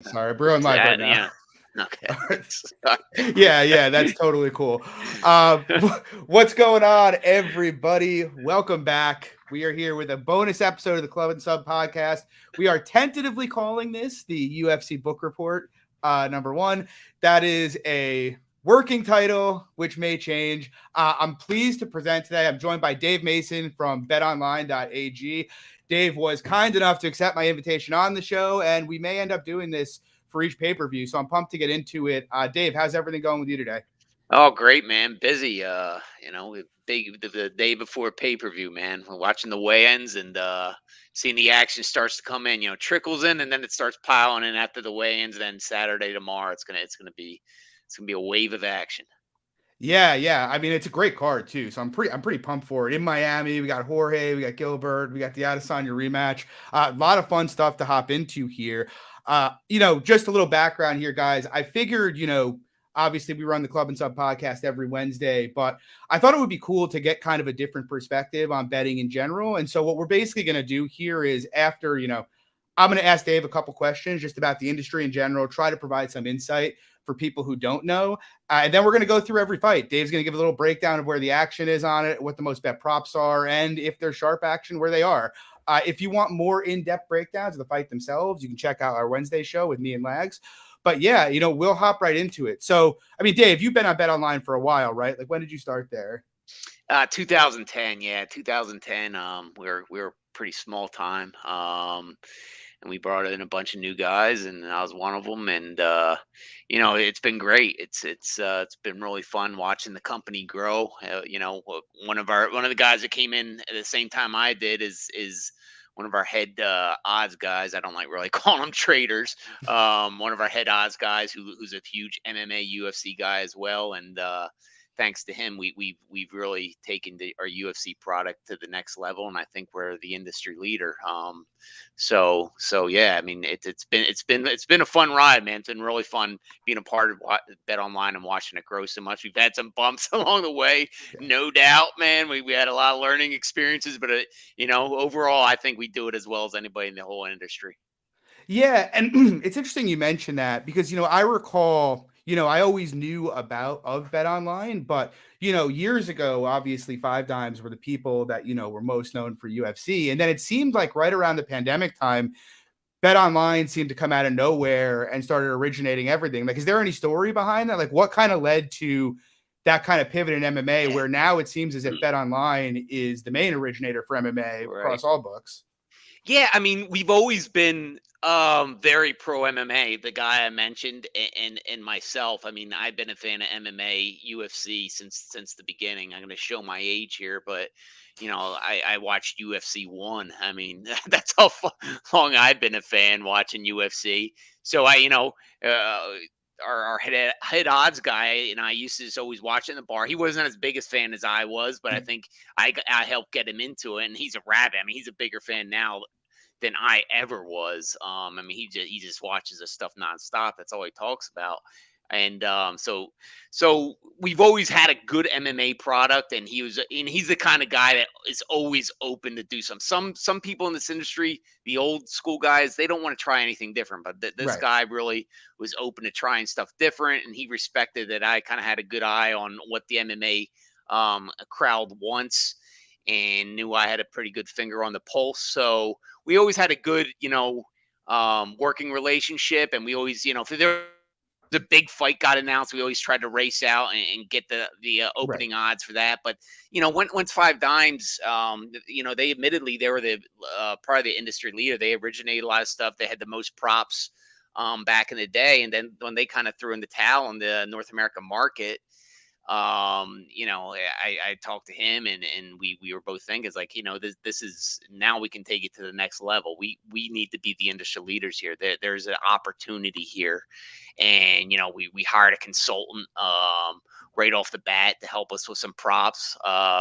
Sorry, we're on live right now. Yeah. Okay. Yeah, that's totally cool. What's going on, everybody? Welcome back. We are here with a bonus episode of the Club and Sub podcast. We are tentatively calling this the UFC Book Report number one. That is a working title, which may change. I'm pleased to present today. I'm joined by Dave Mason from betonline.ag. Dave was kind enough to accept my invitation on the show, and we may end up doing this for each pay-per-view. So I'm pumped to get into it. Dave, how's everything going with you today? Oh, great, man. Busy. The day before pay-per-view, man. We're watching the weigh-ins and seeing the action starts to come in. Trickles in and then it starts piling in after the weigh-ins. Then Saturday tomorrow, it's gonna be a wave of action. Yeah. I mean, it's a great card too. So I'm pretty pumped for it. In Miami, we got Jorge, we got Gilbert, we got the Adesanya rematch. A lot of fun stuff to hop into here. Just a little background here, guys. I figured, obviously we run the Club and Sub podcast every Wednesday, but I thought it would be cool to get kind of a different perspective on betting in general. And so what we're basically going to do here is after, I'm going to ask Dave a couple questions just about the industry in general, try to provide some insight for people who don't know. And then we're going to go through every fight. Dave's going to give a little breakdown of where the action is on it, what the most bet props are, and if there's sharp action, where they are. If you want more in-depth breakdowns of the fight themselves, you can check out our Wednesday show with me and Lags. But yeah, we'll hop right into it. So, I mean, Dave, you've been on Bet Online for a while, right? Like, when did you start there? 2010, yeah, 2010. We were pretty small time. And we brought in a bunch of new guys, and I was one of them. And it's been great. It's been really fun watching the company grow. One of the guys that came in at the same time I did is one of our head odds guys. I don't like really calling them traders. One of our head odds guys who's a huge MMA UFC guy as well, and thanks to him, we've really taken our UFC product to the next level, and I think we're the industry leader. So yeah, I mean it's been a fun ride, man. It's been really fun being a part of Bet Online and watching it grow so much. We've had some bumps along the way, no doubt, man. We had a lot of learning experiences, but overall, I think we do it as well as anybody in the whole industry. Yeah, and it's interesting you mentioned that because I recall, I always knew of Bet Online, but years ago, obviously Five Dimes were the people that were most known for UFC, and then it seemed like right around the pandemic time, Bet Online seemed to come out of nowhere and started originating everything. Like, is there any story behind that? Like, what kind of led to that kind of pivot in MMA, where now it seems as if Bet Online is the main originator for MMA across all books? Yeah, I mean, we've always been very pro MMA. The guy I mentioned and myself. I mean, I've been a fan of MMA, UFC since the beginning. I'm going to show my age here, but I watched UFC 1. I mean, that's how long I've been a fan watching UFC. So uh, our head odds guy and I used to just always watch it in the bar. He wasn't as big a fan as I was, but I think I helped get him into it, and he's a rabbit. I mean, he's a bigger fan now than I ever was. I mean, he just watches this stuff nonstop. That's all he talks about. And so we've always had a good MMA product, and he's the kind of guy that is always open to do some people in this industry, the old school guys, they don't want to try anything different, but this guy really was open to trying stuff different, and he respected that I kind of had a good eye on what the MMA crowd wants, and knew I had a pretty good finger on the pulse. So we always had a good, working relationship. And we always, if there was a big fight got announced, we always tried to race out and get the opening odds for that. But, once Five Dimes, they were the part of the industry leader. They originated a lot of stuff. They had the most props back in the day. And then when they kind of threw in the towel in the North American market, I talked to him, and we were both thinking, like, this is, now we can take it to the next level. We need to be the industry leaders here. There's an opportunity here. And we hired a consultant right off the bat to help us with some props,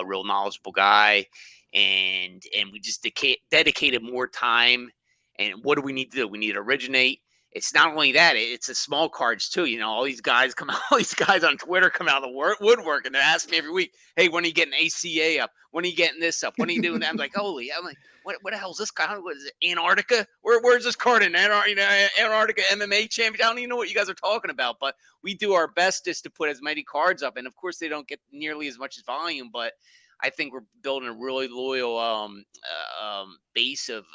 real knowledgeable guy, and we just dedicated more time. And what do we need to do? We need to originate it's not only that, it's the small cards too. All these guys come out, all these guys on Twitter come out of the woodwork, and they're asking me every week, "Hey, when are you getting ACA up? When are you getting this up? When are you doing that?" I'm like, "Holy!" I'm like, "What the hell's this guy? What is it? Antarctica? Where's this card in Antarctica MMA champion? I don't even know what you guys are talking about." But we do our best just to put as many cards up, and of course, they don't get nearly as much volume, but I think we're building a really loyal base of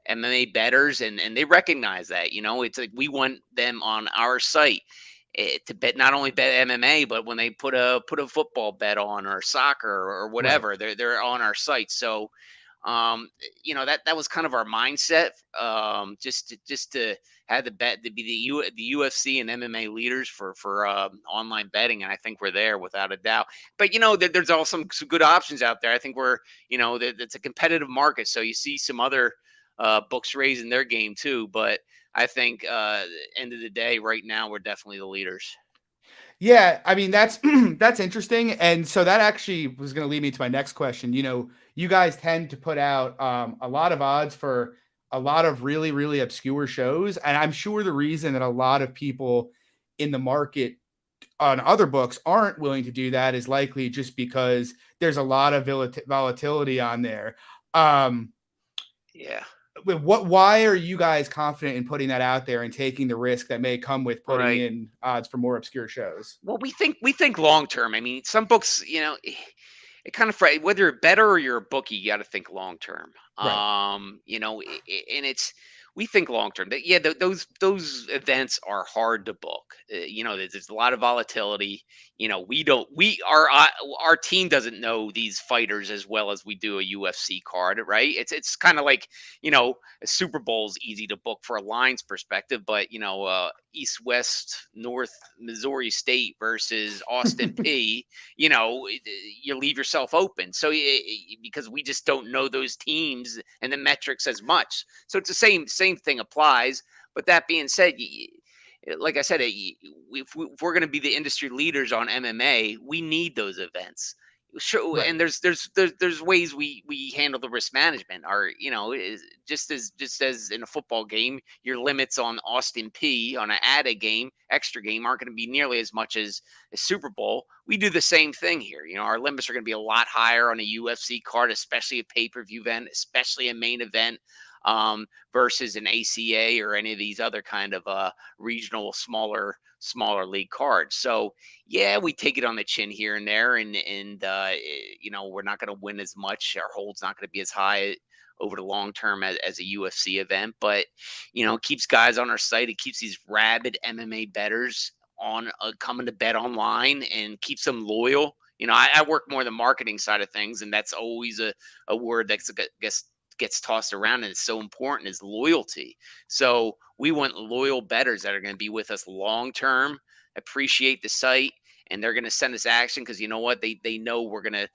MMA bettors, and they recognize that. It's like we want them on our site to bet, not only bet MMA, but when they put a football bet on, or soccer, or Right. whatever, they're on our site. So that was kind of our mindset, just to have the bet to be the UFC and MMA leaders for online betting, and I think we're there without a doubt. But there's also some good options out there. I think it's a competitive market, so you see some other books raising their game too. But I think end of the day, right now, we're definitely the leaders. Yeah, I mean that's that's interesting, and so that actually was going to lead me to my next question. You guys tend to put out a lot of odds for a lot of really really obscure shows, and I'm sure the reason that a lot of people in the market on other books aren't willing to do that is likely just because there's a lot of volatility on there. Um, Yeah. why are you guys confident in putting that out there and taking the risk that may come with putting Right. in odds for more obscure shows? Well, we think long term. I mean, some books, it kind of whether you're a better or you're a bookie, you got to think long term. Right. And we think long term. That, yeah, those events are hard to book. There's a lot of volatility. We don't we our team doesn't know these fighters as well as we do a UFC card, right? It's kind of like, a Super Bowl is easy to book for a lines perspective, but East West North Missouri State versus Austin P, you leave yourself open. So because we just don't know those teams and the metrics as much, so it's the same thing applies. But that being said, like I said, if we're going to be the industry leaders on MMA, we need those events. Sure, Right. and there's ways we handle the risk management. Just as in a football game, your limits on Austin P on an added game, extra game, aren't going to be nearly as much as a Super Bowl. We do the same thing here. Our limits are going to be a lot higher on a UFC card, especially a pay-per-view event, especially a main event, versus an ACA or any of these other kind of regional smaller league cards. So yeah, we take it on the chin here and there, and we're not going to win as much. Our hold's not going to be as high over the long term as a UFC event, but it keeps guys on our site. It keeps these rabid MMA bettors on coming to bet online, and keeps them loyal. I work more the marketing side of things, and that's always a word that gets tossed around, and it's so important, is loyalty. So we want loyal bettors that are going to be with us long term, appreciate the site, and they're going to send us action, because you know what, they know we're gonna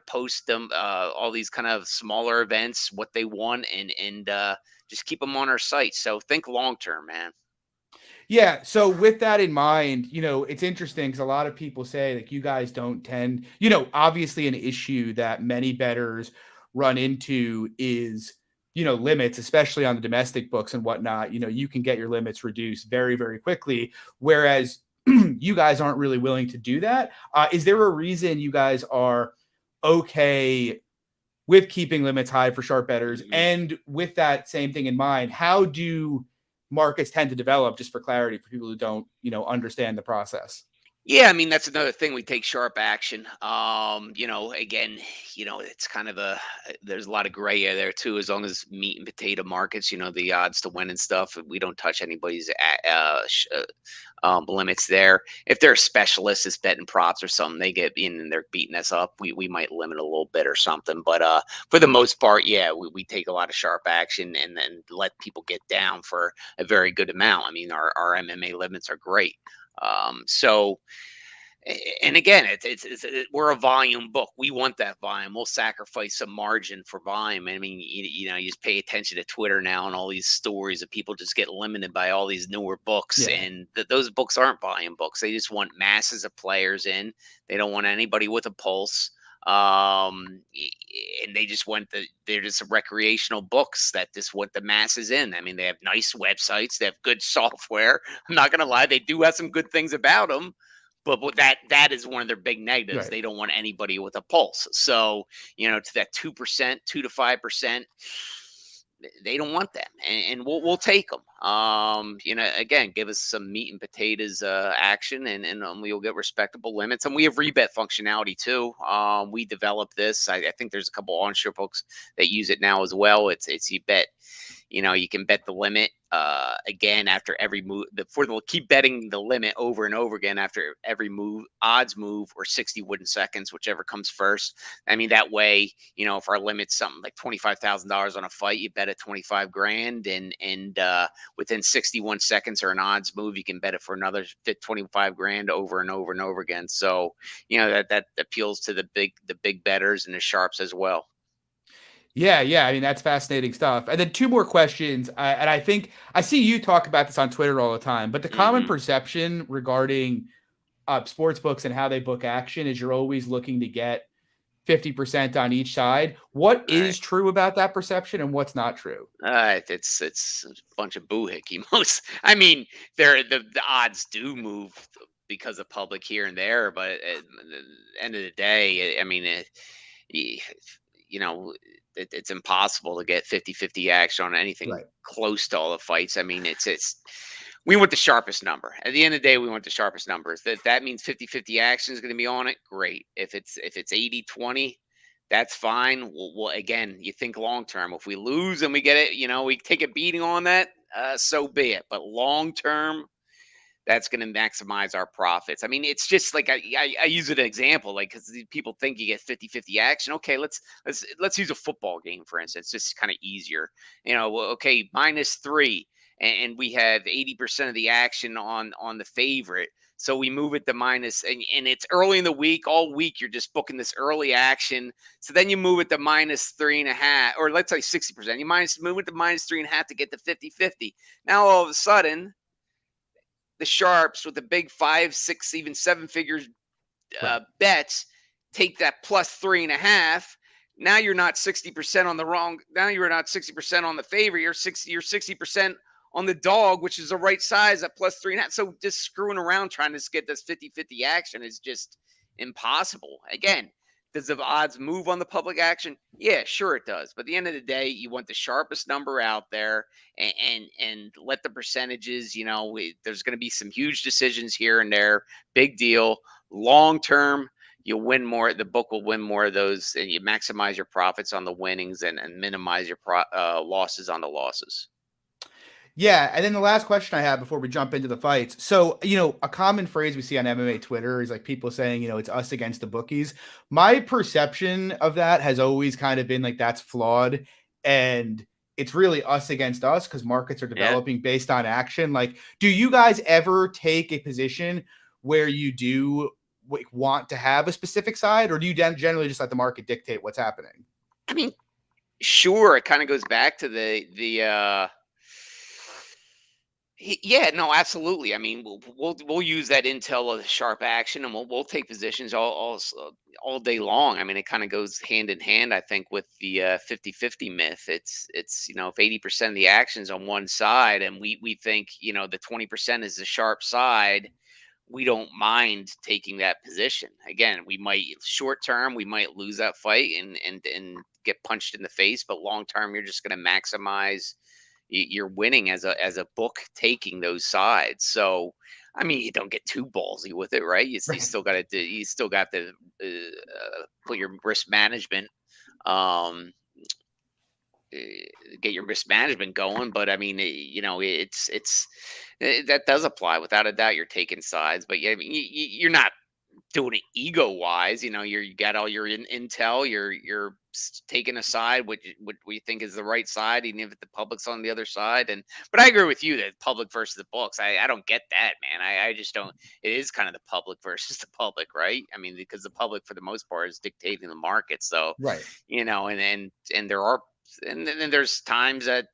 post them all these kind of smaller events, what they want, and just keep them on our site. So think long term, man. Yeah. So with that in mind, it's interesting because a lot of people say like you guys don't tend, obviously an issue that many bettors run into is, limits, especially on the domestic books and whatnot. You can get your limits reduced very, very quickly, whereas you guys aren't really willing to do that. Is there a reason you guys are okay with keeping limits high for sharp bettors? Mhm. And with that same thing in mind, how do markets tend to develop, just for clarity for people who don't, understand the process? Yeah, I mean, that's another thing. We take sharp action. Again, it's kind of there's a lot of gray area there too. As long as meat and potato markets, the odds to win and stuff, we don't touch anybody's limits there. If they're a specialist that's betting props or something, they get in and they're beating us up, we might limit a little bit or something. But for the most part, yeah, we take a lot of sharp action, and then let people get down for a very good amount. I mean, our MMA limits are great. So, and again, we're a volume book. We want that volume. We'll sacrifice some margin for volume. I mean, you just pay attention to Twitter now, and all these stories of people just get limited by all these newer books, Yeah. and those books aren't volume books. They just want masses of players in. They don't want anybody with a pulse. And they just went they're just some recreational books that just want the masses in. I mean, they have nice websites, they have good software. I'm not gonna lie, they do have some good things about them, but that is one of their big negatives. Right. They don't want anybody with a pulse. So, to that 2%, 2 to 5%, they don't want them, and we'll take them. Again, give us some meat and potatoes action, and we'll get respectable limits. And we have rebet functionality too. We developed this. I think there's a couple onshore folks that use it now as well. It's you bet. You can bet the limit again after every move. They'll keep betting the limit over and over again after every move, odds move, or 60 wooden seconds, whichever comes first. I mean, that way, if our limit's something like $25,000 on a fight, you bet it 25 grand, and within 61 seconds or an odds move, you can bet it for another 25 grand over and over and over again. So, that appeals to the big bettors and the sharps as well. Yeah, yeah. I mean, that's fascinating stuff. And then two more questions. And I think I see you talk about this on Twitter all the time, but the common Hmm. perception regarding sports books and how they book action is you're always looking to get 50% on each side. What Right. is true about that perception and what's not true? It's a bunch of boohickey. Most, I mean, the odds do move because of public here and there, but at the end of the day, I mean, y- you know, it's impossible to get 50-50 action on anything Right. close to all the fights. I mean, it's we want the sharpest number. At the end of the day, we want the sharpest numbers. That means 50-50 action is going to be on it. Great. If it's 80-20, that's fine. Well, again, you think long term. If we lose and we get it, we take a beating on that, so be it. But long term, that's going to maximize our profits. I mean, it's just like I use it an example, like because people think you get 50-50 action. Okay, let's use a football game for instance. Just kind of easier. Okay, -3, and we have 80% of the action on the favorite. So we move it to minus, and it's early in the week. All week you're just booking this early action. So then you move it to -3.5, or let's say 60%. Move it to -3.5 to get to 50-50. Now all of a sudden the sharps with the big 5, 6, even 7 figures Right. bets take that +3.5. Now you're not 60% on the wrong. Now you're not 60% on the favor. You're 60% on the dog, which is the right size at +3.5. So just screwing around trying to get this 50-50 action is just impossible. Again, does the odds move on the public action? Yeah, sure it does. But at the end of the day, you want the sharpest number out there, and let the percentages. There's going to be some huge decisions here and there. Big deal. Long term, you'll win more. The book will win more of those, and you maximize your profits on the winnings, and minimize your losses on the losses. Yeah, and then the last question I have before we jump into the fights. So, a common phrase we see on MMA Twitter is like people saying, it's us against the bookies. My perception of that has always kind of been like that's flawed and it's really us against us because markets are Yeah. developing based on action. Like, do you guys ever take a position where you do want to have a specific side, or do you generally just let the market dictate what's happening? I mean, sure, it kind of goes back to yeah, no, absolutely. I mean, we'll use that intel of the sharp action, and we'll take positions all day long. I mean, it kind of goes hand in hand, I think, with the 50-50 myth. It's if 80% of the action's on one side, and we think the 20% is the sharp side, we don't mind taking that position. Again, we might short term, we might lose that fight and get punched in the face, but long term, you're just going to maximize you're winning as a book taking those sides. So, I mean, you don't get too ballsy with it, right? You Right. still got to you still got to put your risk management, um, get your risk management going. But I mean, that does apply without a doubt. You're taking sides, but yeah, I mean, you're not doing it ego wise. You got all your intel. You're taking a side what we think is the right side, even if the public's on the other side. But I agree with you that public versus the books. I don't get that, man. I just don't. It is kind of the public versus the public, right? I mean, because the public for the most part is dictating the market. So Right. and there are, and then there's times that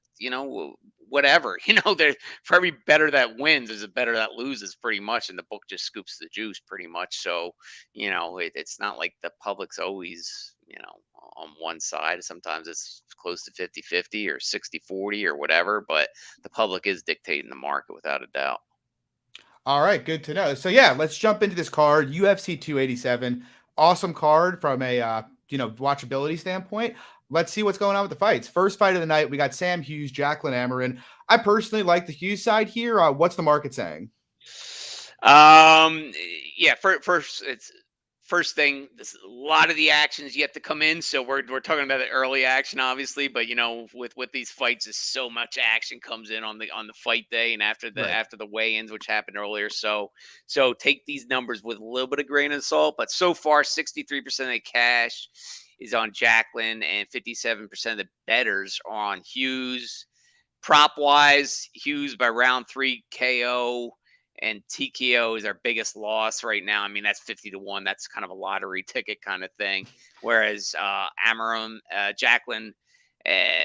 whatever. There for every better that wins, there's a better that loses, pretty much, and the book just scoops the juice, pretty much. So, it's not like the public's always, on one side. Sometimes it's close to 50-50 or 60-40 or whatever, but the public is dictating the market without a doubt. All right, good to know. So yeah, let's jump into this card, UFC 287. Awesome card from a watchability standpoint. Let's see what's going on with the fights. First fight of the night, we got Sam Hughes, Jacqueline Amarin. I personally like the Hughes side here. What's the market saying? Um, yeah. It's first thing. This a lot of the actions yet to come in, so we're talking about the early action, obviously. But with these fights, is so much action comes in on the fight day and after the Right. after the weigh-ins, which happened earlier. So take these numbers with a little bit of grain of salt. But so far, 63% of the cash is on Jacqueline, and 57% of the bettors are on Hughes. Prop wise, Hughes by round three KO, and TKO is our biggest loss right now. I mean, that's 50-1. That's kind of a lottery ticket kind of thing. Whereas Amarum, Jacqueline,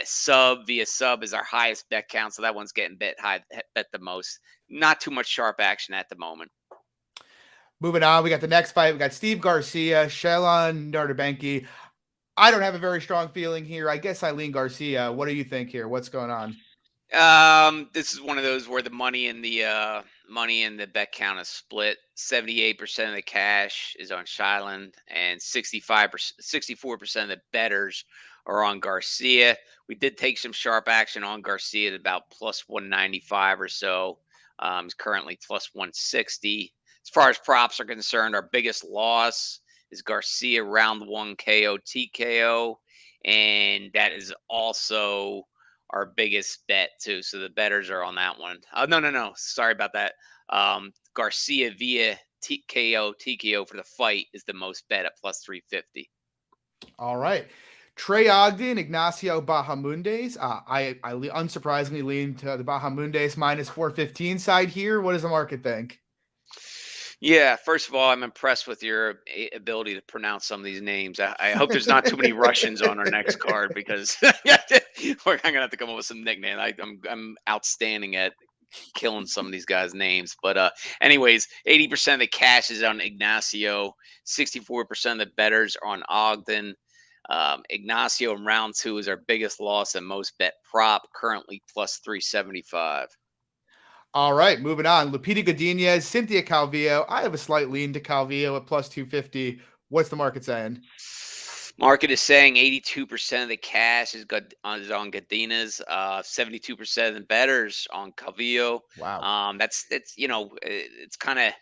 sub via sub is our highest bet count. So that one's getting bet the most. Not too much sharp action at the moment. Moving on, we got the next fight. We got Steve Garcia, Shelon Nardabenki. I don't have a very strong feeling here. I guess Eileen Garcia. What do you think here? What's going on? This is one of those where the money and the bet count is split. 78% of the cash is on Shyland, and 64% of the betters are on Garcia. We did take some sharp action on Garcia at about plus 195 or so. He's currently plus 160. As far as props are concerned, our biggest loss is Garcia round one KO TKO, and that is also our biggest bet too. So the betters are on that one. Oh, no, no, no. Sorry about that. Garcia via TKO TKO for the fight is the most bet at plus 350. All right. Trey Ogden, Ignacio Bahamundes. Unsurprisingly lean to the Bahamundes minus 415 side here. What does the market think? Yeah, first of all, I'm impressed with your ability to pronounce some of these names. I hope there's not too many Russians on our next card, because I'm gonna have to come up with some nickname. I'm outstanding at killing some of these guys' names. But anyways, 80% of the cash is on Ignacio, 64% of the betters are on Ogden. Ignacio in round two is our biggest loss and most bet prop, currently plus 375. All right, moving on. Lupita Godinez, Cynthia Calvillo. I have a slight lean to Calvillo at plus 250. What's the market saying? Market is saying 82% of the cash is on Godinez, 72% of the betters on Calvillo. Wow. It's kind of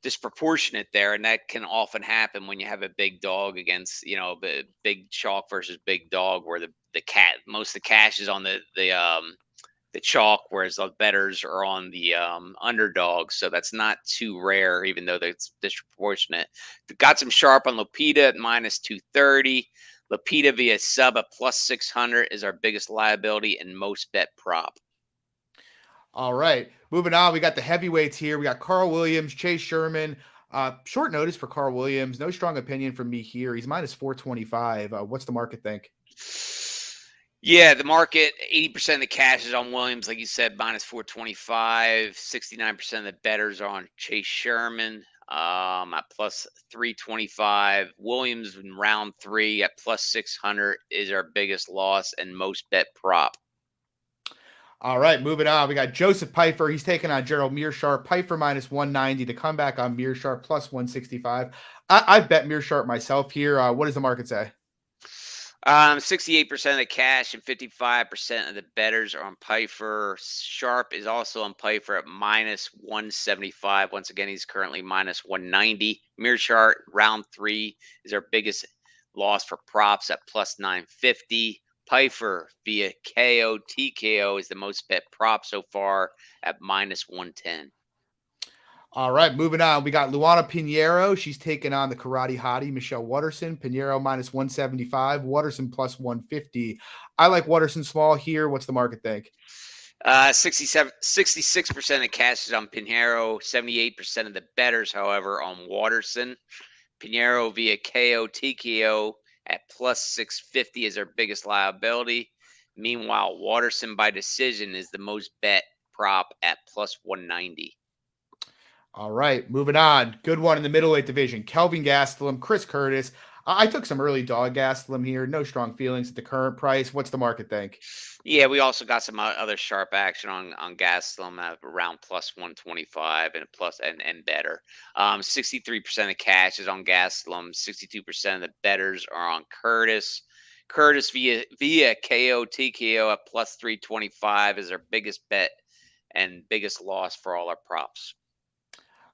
disproportionate there, and that can often happen when you have a big dog against, the big chalk versus big dog, where most of the cash is on the chalk, whereas the betters are on the underdog. So that's not too rare, even though that's disproportionate. Got some sharp on Lupita at minus 230. Lupita via sub at plus 600 is our biggest liability and most bet prop. All right, moving on. We got the heavyweights here. We got Carl Williams, Chase Sherman. Short notice for Carl Williams. No strong opinion from me here. He's minus 425. What's the market think? Yeah, the market, 80% of the cash is on Williams, like you said, minus 425. 69% of the betters are on Chase Sherman at plus 325. Williams in round three at plus 600 is our biggest loss and most bet prop. All right, moving on. We got Joseph Pfeiffer. He's taking on Gerald Meerschaert. Pfeiffer minus 190 to come back on Meerschaert plus 165. I've bet Meerschaert myself here. What does the market say? 68% of the cash and 55% of the betters are on Pfeiffer. Sharp is also on Pfeiffer at minus 175. Once again, he's currently minus 190. Meerschaert, round three, is our biggest loss for props at plus 950. Pfeiffer via KO TKO is the most bet prop so far at minus 110. All right, moving on. We got Luana Pinheiro. She's taking on the karate hottie, Michelle Watterson. Pinheiro minus 175, Watterson plus 150. I like Watterson small here. What's the market think? 66% of cash is on Pinheiro, 78% of the betters, however, on Watterson. Pinheiro via KO TKO at plus 650 is our biggest liability. Meanwhile, Waterson by decision is the most bet prop at plus 190. All right, moving on. Good one in the middleweight division. Kelvin Gastelum, Chris Curtis. I took some early dog Gastelum here. No strong feelings at the current price. What's the market think? Yeah, we also got some other sharp action on Gastelum at around plus 125 and plus and better. 63% of cash is on Gastelum. 62% of the betters are on Curtis. Curtis via KO TKO at plus 325 is our biggest bet and biggest loss for all our props.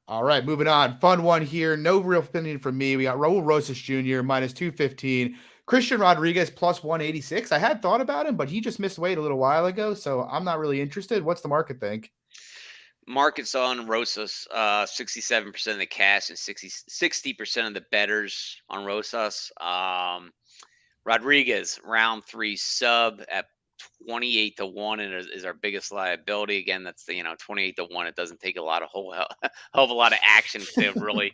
All right, moving on. Fun one here. No real opinion from me. We got Raul Rosas Jr. minus 215. Christian Rodriguez plus 186. I had thought about him, but he just missed weight a little while ago, so I'm not really interested. What's the market think? Markets on Rosas, 67% of the cash and 60% of the betters on Rosas. Rodriguez, round three sub at 28 to 1 and is our biggest liability. Again, that's the 28 to 1. It doesn't take a lot of hell of a lot of action to really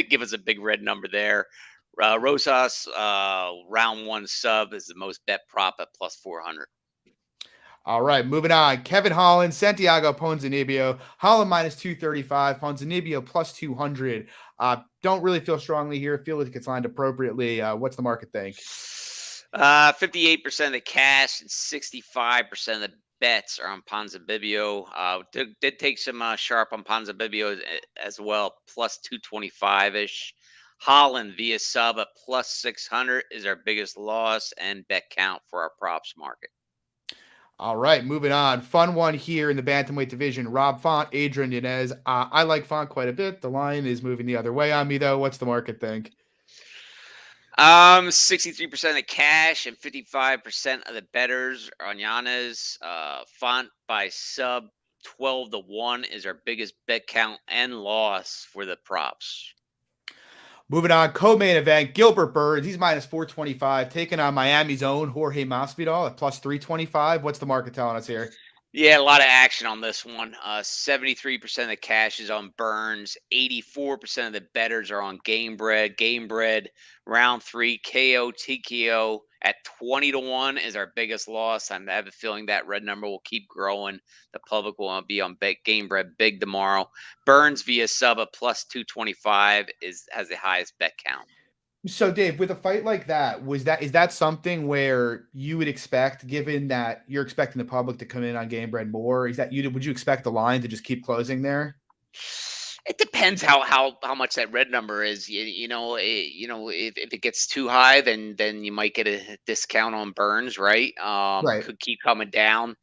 give us a big red number there. Rosas, round one sub is the most bet prop at plus 400. All right, moving on. Kevin Holland, Santiago Ponzinibbio. Holland minus 235, Ponzinibbio plus 200. Don't really feel strongly here. Feel like it's lined appropriately. What's the market think? 58% of the cash and 65% of the bets are on Ponzinibbio. Did take some sharp on Ponzinibbio as well, plus 225 ish. Holland via sub at plus 600 is our biggest loss and bet count for our props market. All right, moving on. Fun one here in the bantamweight division. Rob Font, Adrian Yanez. I like Font quite a bit. The line is moving the other way on me, though. What's the market think? 63% of cash and 55% of the betters are on Yanez. Font by sub 12 to 1 is our biggest bet count and loss for the props. Moving on, co-main event, Gilbert Burns. He's minus 425, taking on Miami's own Jorge Masvidal at plus 325. What's the market telling us here? Yeah, a lot of action on this one. 73% of the cash is on Burns. 84% of the betters are on Game Bread. Game Bread, round three, KO TKO at 20 to 1 is our biggest loss. I have a feeling that red number will keep growing. The public will be on Game Bread big tomorrow. Burns via sub at plus 225 has the highest bet count. So, Dave, with a fight like that, is that something where you would expect, given that you're expecting the public to come in on Game Bread more, would you expect the line to just keep closing there? It depends how much that red number is. If it gets too high, then you might get a discount on Burns, right? Right. Could keep coming down.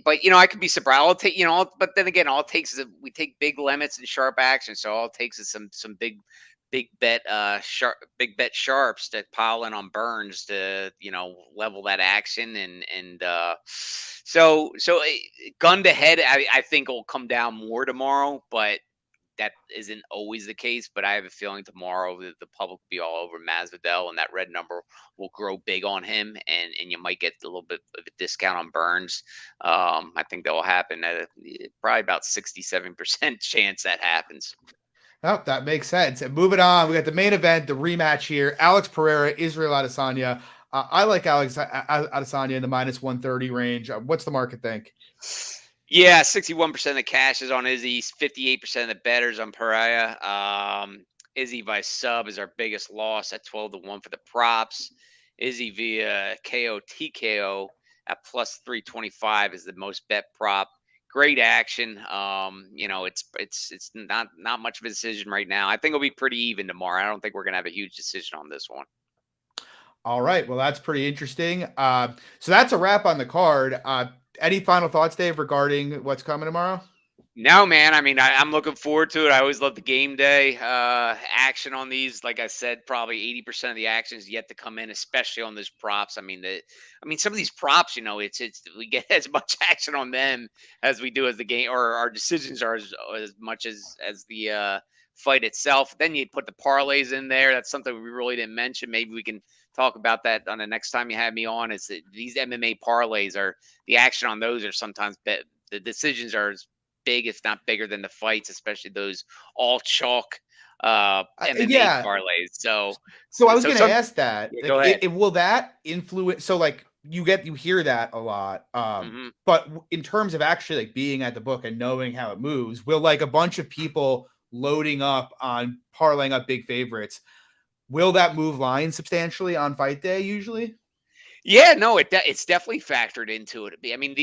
But I could be surprised. I'll take but then again, all it takes is we take big limits and sharp action. So all it takes is some big bet sharps to pile in on Burns to level that action and gun to head. I think will come down more tomorrow, but that isn't always the case, but I have a feeling tomorrow the public will be all over Masvidal, and that red number will grow big on him, and you might get a little bit of a discount on Burns. I think that will happen at probably about 67% chance that happens. Oh, that makes sense. And moving on, we got the main event, the rematch here. Alex Pereira, Israel Adesanya. I like Alex Adesanya in the minus 130 range. What's the market think? Yeah, 61% of cash is on Izzy, 58% of the betters on Pariah. Izzy by sub is our biggest loss at 12 to 1 for the props. Izzy via KO TKO at plus 325 is the most bet prop. Great action. It's not much of a decision right now. I think it'll be pretty even tomorrow. I don't think we're gonna have a huge decision on this one. All right. Well, that's pretty interesting. So that's a wrap on the card. Any final thoughts, Dave, regarding what's coming tomorrow? No, man. I mean, I'm looking forward to it. I always love the game day action on these. Like I said, probably 80% of the action is yet to come in, especially on those props. I mean, some of these props, it's we get as much action on them as we do as the game, or our decisions are as much as the fight itself. Then you put the parlays in there. That's something we really didn't mention. Maybe we can talk about that on the next time you have me on. Is that these MMA parlays are the action on those are sometimes the decisions are big, if not bigger than the fights, especially those all chalk MMA Yeah. parlays. So, So I so, was so going to some, ask that. yeah, Like, go ahead. will that influence? So, like, you hear that a lot. Hmm. But in terms of actually like being at the book and knowing how it moves, will like a bunch of people loading up on parlaying up big favorites, will that move lines substantially on fight day usually? Yeah, no, it's definitely factored into it. I mean,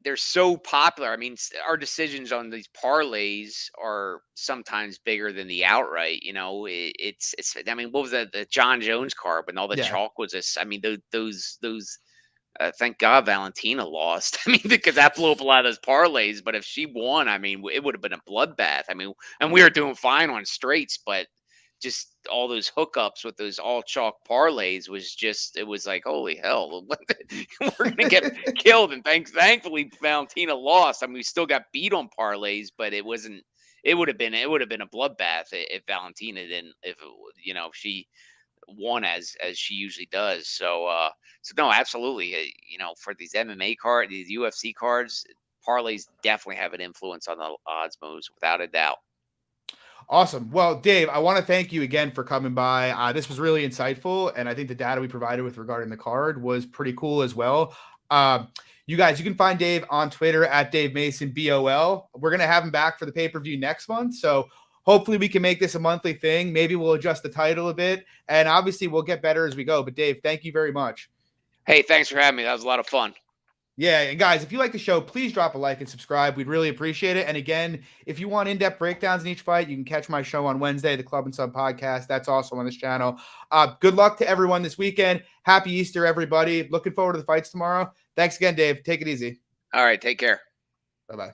they're so popular. I mean, our decisions on these parlays are sometimes bigger than the outright. It's. I mean, what was that? The John Jones card when all the Yeah. chalk was this. I mean, those. Thank God Valentina lost. I mean, because that blew up a lot of those parlays. But if she won, I mean, it would have been a bloodbath. I mean, and we were doing fine on straights, but just all those hookups with those all chalk parlays was just it was like holy hell, we're gonna get killed. And thankfully Valentina lost. I mean, we still got beat on parlays, but it wasn't. It would have been a bloodbath if Valentina didn't. If she won as she usually does. So no, absolutely. For these MMA cards, these UFC cards, parlays definitely have an influence on the odds moves without a doubt. Awesome. Well, Dave, I want to thank you again for coming by. This was really insightful, and I think the data we provided with regarding the card was pretty cool as well. You guys, you can find Dave on Twitter at Dave Mason BOL. We're gonna have him back for the pay-per-view next month, so hopefully we can make this a monthly thing. Maybe we'll adjust the title a bit, and obviously we'll get better as we go. But Dave, thank you very much. Hey, thanks for having me. That was a lot of fun. Yeah, and guys, if you like the show, please drop a like and subscribe. We'd really appreciate it. And again, if you want in-depth breakdowns in each fight, you can catch my show on Wednesday, the Club and Sub podcast. That's also on this channel. Good luck to everyone this weekend. Happy Easter, everybody. Looking forward to the fights tomorrow. Thanks again, Dave. Take it easy. All right, take care. Bye-bye.